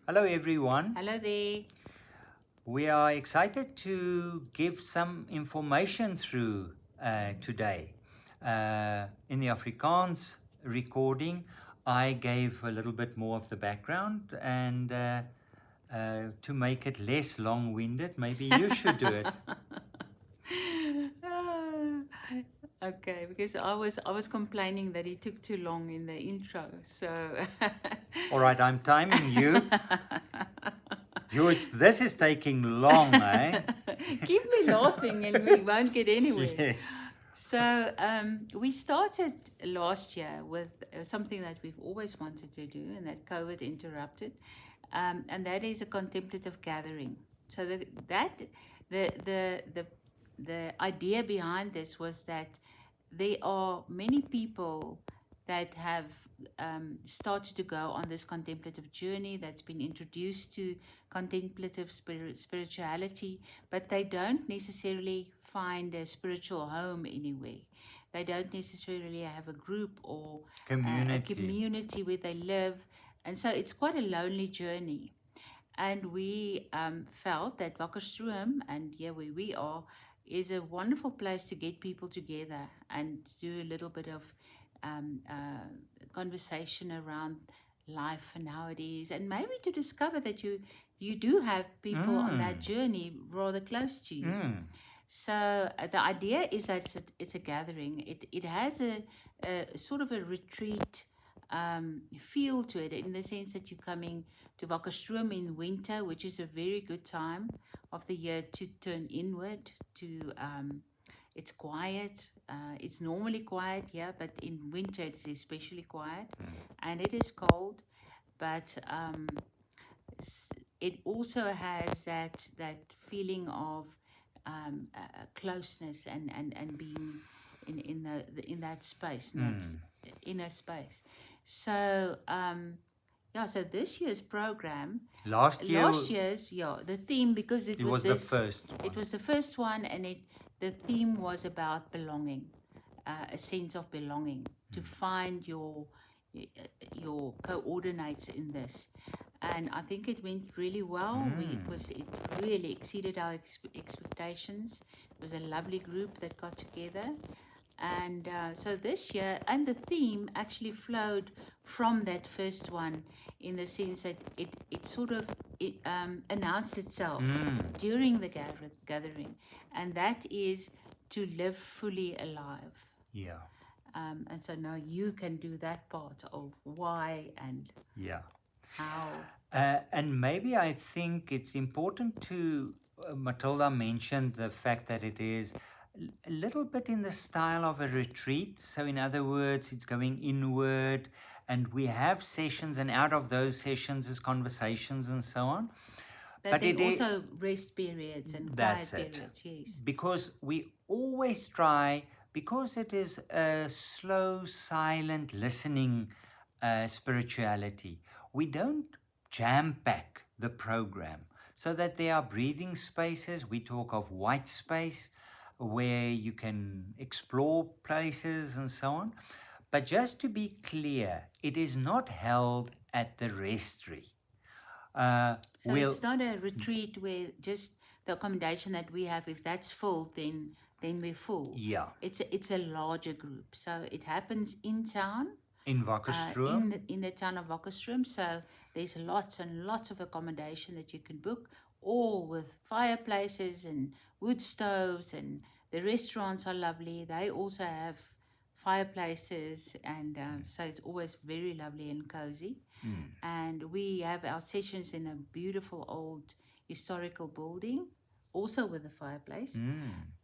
Hello, everyone. Hello there. We are excited to give some information through today. In the Afrikaans recording, I gave a little bit more of the background, and to make it less long-winded, maybe you should do it. Okay, because I was complaining that he took too long in the intro. So All right, I'm timing you. This is taking long, eh? keep me laughing and we won't get anywhere. Yes. So we started last year with something that we've always wanted to do, and that COVID interrupted, and that is a contemplative gathering. So the idea behind this was that there are many people that have started to go on this contemplative journey, that's been introduced to contemplative spirituality, but they don't necessarily find a spiritual home anywhere. They don't necessarily have a group or a community where they live. And so it's quite a lonely journey. And we felt that Wakkerstroom, and here where we are, is a wonderful place to get people together and do a little bit of conversation around life and how it is, and maybe to discover that you do have people on that journey rather close to you. So the idea is that it's a gathering. It has a sort of a retreat feel to it, in the sense that you're coming to Wakkerstroom in winter, which is a very good time of the year to turn inward. It's quiet. It's normally quiet here, but in winter it's especially quiet, and it is cold. But it also has that feeling of closeness and being in that space, in that inner space. So so this year's program, last year's the theme, because it was the first one. It was the first one, and the theme was about belonging, a sense of belonging, to find your coordinates in this. And I think it went really well. It really exceeded our expectations. It was a lovely group that got together. And so this year, and the theme actually flowed from that first one, in the sense that it sort of announced itself during the gathering, and that is to live fully alive. Yeah. And so now you can do that part of why and how. And maybe I think it's important to, Matilda mentioned the fact that it is a little bit in the style of a retreat. So in other words, it's going inward, and we have sessions, and out of those sessions is conversations and so on. But it also rest periods and quiet periods, yes. Because we always try, because it is a slow, silent, listening spirituality, we don't jam-pack the program, so that there are breathing spaces. We talk of white space, where you can explore places and so on. But just to be clear, it is not held at the Restory. So it's not a retreat where just the accommodation that we have, if that's full, then we're full. Yeah. It's a larger group. So it happens in town. In Wakkerstroom? In the town of Wakkerstroom. So there's lots and lots of accommodation that you can book, all with fireplaces and wood stoves, and the restaurants are lovely. They also have fireplaces, and so it's always very lovely and cozy. And we have our sessions in a beautiful old historical building, also with a fireplace.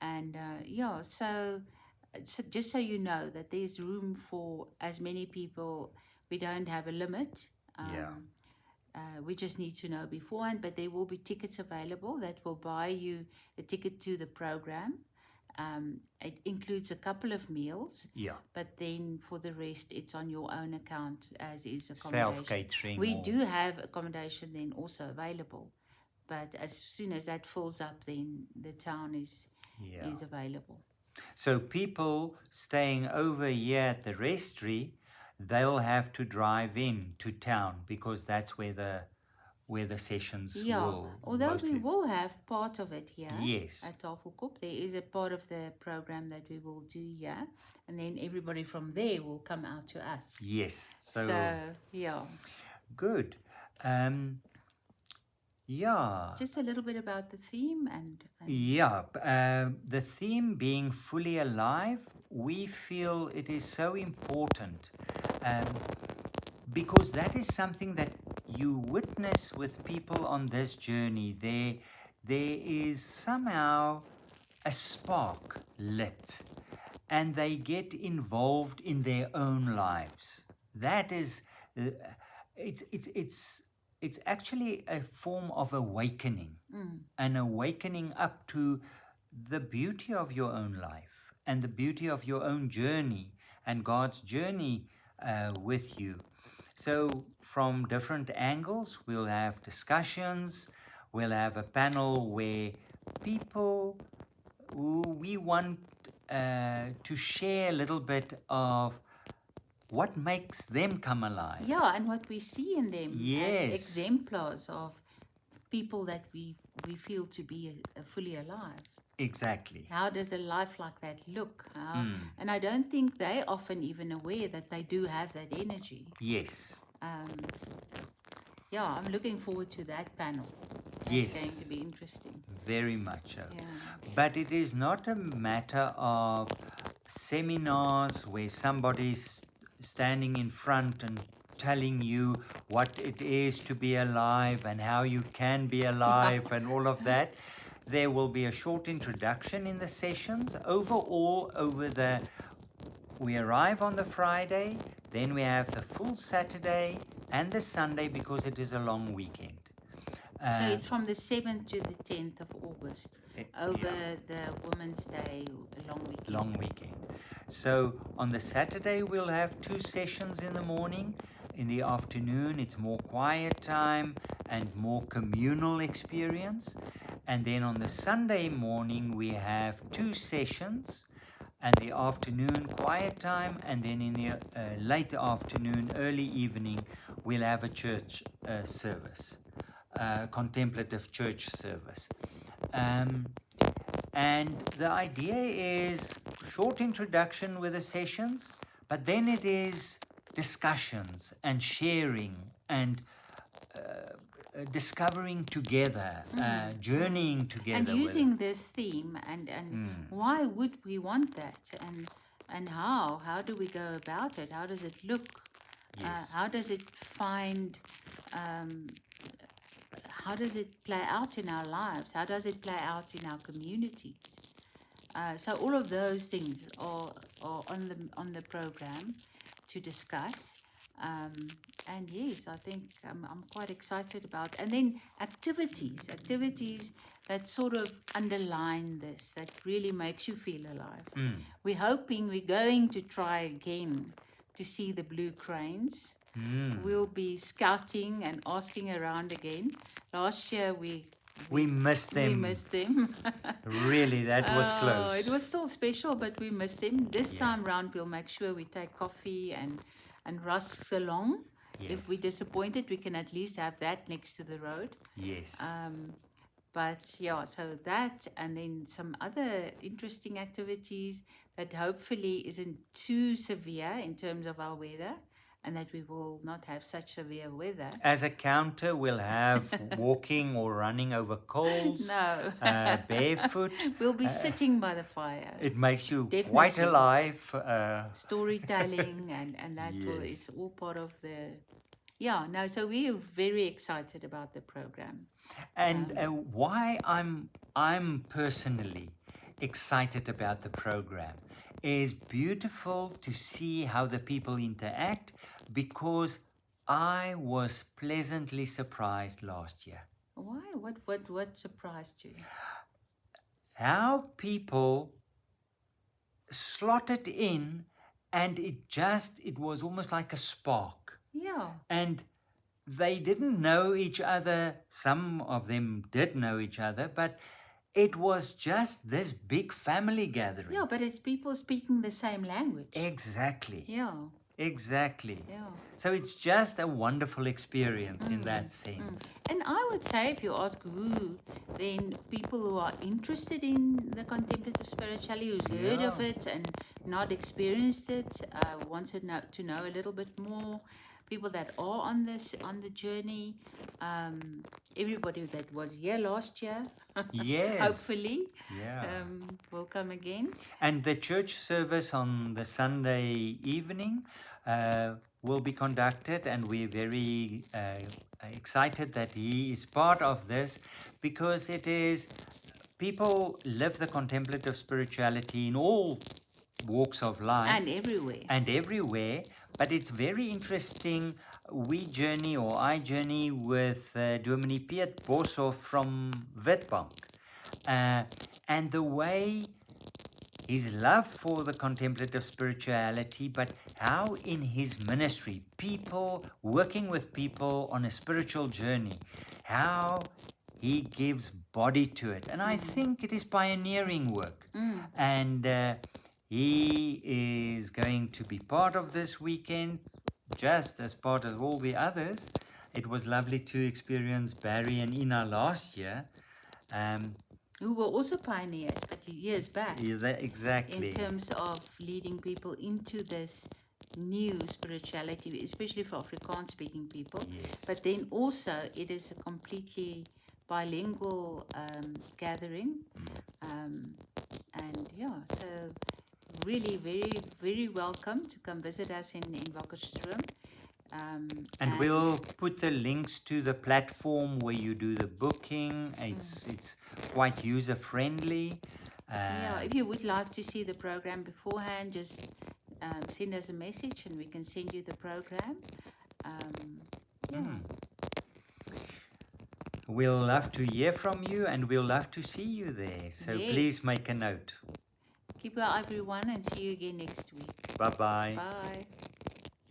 And so just so you know that there's room for as many people. We don't have a limit. We just need to know beforehand, but there will be tickets available that will buy you a ticket to the program. It includes a couple of meals, but then for the rest, it's on your own account, as is accommodation. Self-catering. We do have accommodation then also available, but as soon as that fills up, then the town is available. So people staying over here at the Restory, they'll have to drive in to town, because that's where the where the sessions Yeah, will although we mostly. will have part of it here Yes, at Tafelkop, there is a part of the program that we will do here, and then everybody from there will come out to us. yes. So, yeah, Good. Yeah. just a little bit about the theme and Yeah, the theme being fully alive, we feel it is so important um, because that is something that you witness with people on this journey. There is somehow a spark lit, and they get involved in their own lives. That is, uh, it's actually a form of awakening, an awakening up to the beauty of your own life and the beauty of your own journey and God's journey with you. So, from different angles, we'll have discussions, we'll have a panel where people who we want to share a little bit of what makes them come alive. yeah, and what we see in them Yes. as exemplars of people that we feel to be fully alive. Exactly. How does a life like that look? And I don't think they often even aware that they do have that energy. Yes. Yeah, I'm looking forward to that panel. That's Yes. going to be interesting. Very much so. Yeah. But it is not a matter of seminars where somebody's standing in front and telling you what it is to be alive and how you can be alive and all of that. There will be a short introduction in the sessions. Overall, we arrive on the Friday, then we have the full Saturday and the Sunday because it is a long weekend. So it's from the 7th to the 10th of August over the Women's Day long weekend. Long weekend. So on the Saturday, we'll have 2 sessions in the morning. In the afternoon, it's more quiet time and more communal experience. And then on the Sunday morning, we have 2 sessions. And the afternoon, quiet time. And then in the late afternoon, early evening, we'll have a church service. Contemplative church service. And the idea is short introduction with the sessions, but then it is discussions and sharing and discovering together, journeying together. And using this theme and why would we want that and how do we go about it? How does it look? Yes. How does it find how does it play out in our lives? How does it play out in our communities? So all of those things are on the program to discuss. And yes, I think I'm quite excited about. And then activities that sort of underline this, that really makes you feel alive. We're going to try again to see the blue cranes. We'll be scouting and asking around again. Last year we missed them. We missed them. Really, that was close. It was still special, but we missed them. This time round, we'll make sure we take coffee and rusks along. Yes. If we're disappointed, we can at least have that next to the road. Yes. But yeah, so that and then some other interesting activities that hopefully isn't too severe in terms of our weather, and that we will not have such severe weather. As a counter, we'll have walking or running over coals. No. Barefoot. We'll be sitting by the fire. It makes you Definitely. quite alive. Storytelling and that Yes. it's all part of the... Yeah, no, so we are very excited about the program. And why I'm personally excited about the program is beautiful to see how the people interact, because I was pleasantly surprised last year. Why? What surprised you? How people slotted in, and it was almost like a spark. Yeah. And they didn't know each other. Some of them did know each other, but it was just this big family gathering. Yeah, but it's people speaking the same language. Exactly. Yeah. Exactly. Yeah. So it's just a wonderful experience in that sense. And I would say, if you ask who, then people who are interested in the contemplative spirituality, who's heard of Yeah. it and not experienced it, wants to know a little bit more. People that are on the journey, everybody that was here last year, Yes. hopefully, Yeah. will come again. And the church service on the Sunday evening will be conducted, and we're very excited that he is part of this, because it is people live the contemplative spirituality in all walks of life And everywhere. and everywhere. But it's very interesting. We journey, or I journey, with Dominee Piet Boshoff from Witbank. And the way his love for the contemplative spirituality, but how in his ministry, people working with people on a spiritual journey, how he gives body to it. And I think it is pioneering work. And he is going to be part of this weekend, just as part of all the others. It was lovely to experience Barry and Ina last year. Who were also pioneers, but years back. Yeah, exactly. In terms of leading people into this new spirituality, especially for Afrikaans speaking people. Yes. But then also, it is a completely bilingual gathering. And yeah, so really very, very welcome to come visit us in Wakkerstroom. And we'll put the links to the platform where you do the booking. It's quite user friendly. Yeah, if you would like to see the program beforehand, just send us a message and we can send you the program. We'll love to hear from you, and we'll love to see you there. So Yes. Please make a note. Keep well, everyone, and see you again next week. Bye-bye. Bye.